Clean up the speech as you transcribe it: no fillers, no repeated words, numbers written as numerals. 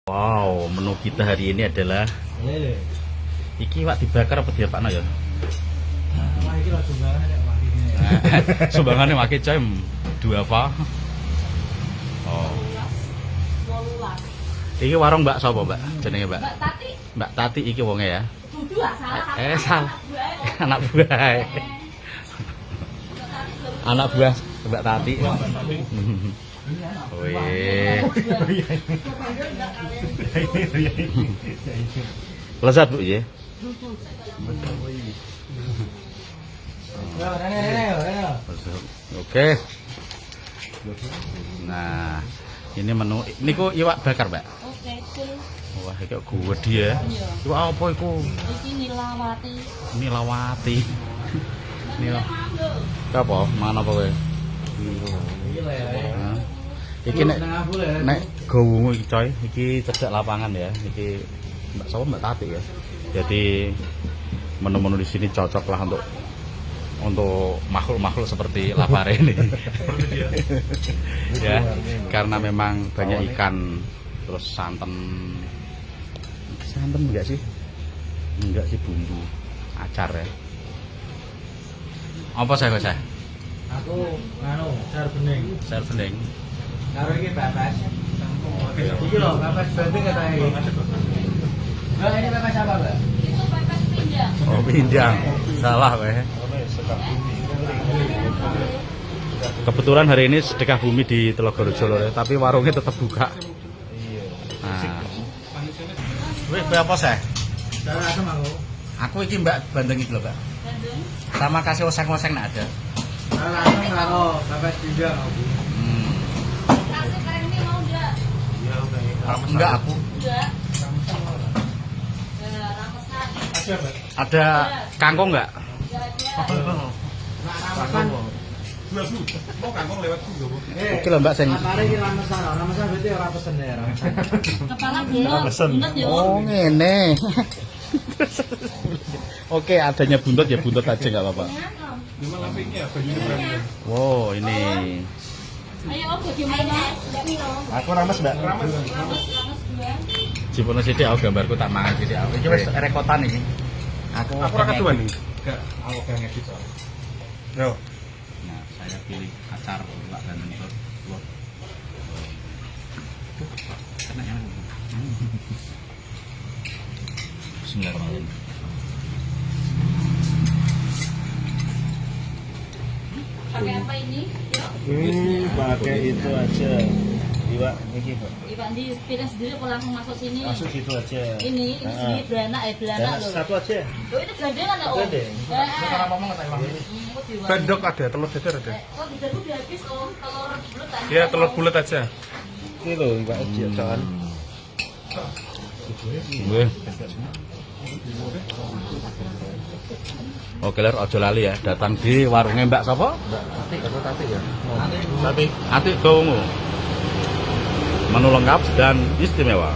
Wow, menu kita hari ini adalah iki wak dibakar apa diapakno ya? Wah, iki lho sumbangan nek wakine. Sumbangannya pakai coy duafa. Oh. 12. Iki warung Mbak sapa, Mbak? Jenenge Mbak? Mbak Tati. Mbak Tati iki wonge ya. Dudu ah salah. Salah. Anak buah. Anak buah Mbak Tati. Wih. Lezat Bu ya. Oke. Nah, ini menu niku iwak bakar, Mbak. Oke, cool. Wah, iki kok gede ya. Iwak apa iku? Iki nilawati. Nilawati. Nila. Apa? Mana apa kowe? Nah, iki nek gowungu iki coy, iki cedhak lapangan ya. Iki Mbak sapa Mbak Tati ya. Jadi menu-menu di sini cocok lah untuk makhluk-makhluk seperti lapare ini. Ya, karena memang banyak ikan, terus santan enggak sih? Enggak sih, bumbu acar ya. Apa saya? Aku nganu, sayur bening. Sayur bening. Karo iki pepes. Iki lho, pepes bening kata iki. Mbak, ini pepes apa, Mbak? Itu pepes pindang. Oh, pindang. Salah kowe. Kebetulan hari ini sedekah bumi di Telogorojo loh, tapi warungnya tetap buka. Nah. Wih, apa saya? Sayur asem aku. Aku iki Mbak bandeng iki lho, Mbak. Bandung. Sama kasih oseng-oseng nak ada. Sayur asem karo pepes pindang aku. Kasih keren ini mau enggak? Enggak aku. Enggak. Ramesan. Aja, Mbak. Ada kangkung enggak? Enggak ada. Ramesan. Mau kangkung lewat juga, Bu. Oke lho Mbak sing. Matare iki ramesan. Ramesan berarti ora pesen ya, ramesan. Kepala bulat. Bulat ya. Oh, ngene. Oke, adanya buntut ya buntut aja enggak apa-apa. Cuma lapiknya bajunya berani. Wow, ini. Ayo Om, gimana? Aku rames, Mbak. Rames dua. Jipono sithik aku gambarku tak mangan sithik. Iki wis rekotan iki. Aku ora keduan nih. Enggak, aku kayak ngedit soalnya. Yo. Nah, saya pilih acar Mbak dan telur. Enak ya. Bismillahirrahmanirrahim. Pakai apa ini? Pakai itu aja. Iwak iki, Pak. Iwan di pilih sendiri kalau langsung masuk sini. Masuk situ aja. Ini sini belanak belanak loh. Satu aja. Oh ini gandengan ya Om? Gandeng. Bandok ada, telur dadar ada. Oh tidak udah habis Om, telur bulat aja. Iya, telur bulat aja. Iki lho, iwak aja jangan. Nggih. Oke, lur aja lali ya, datang di warungnya Mbak sapa? Tati ya. Ati Gowungu. Menu lengkap dan istimewa.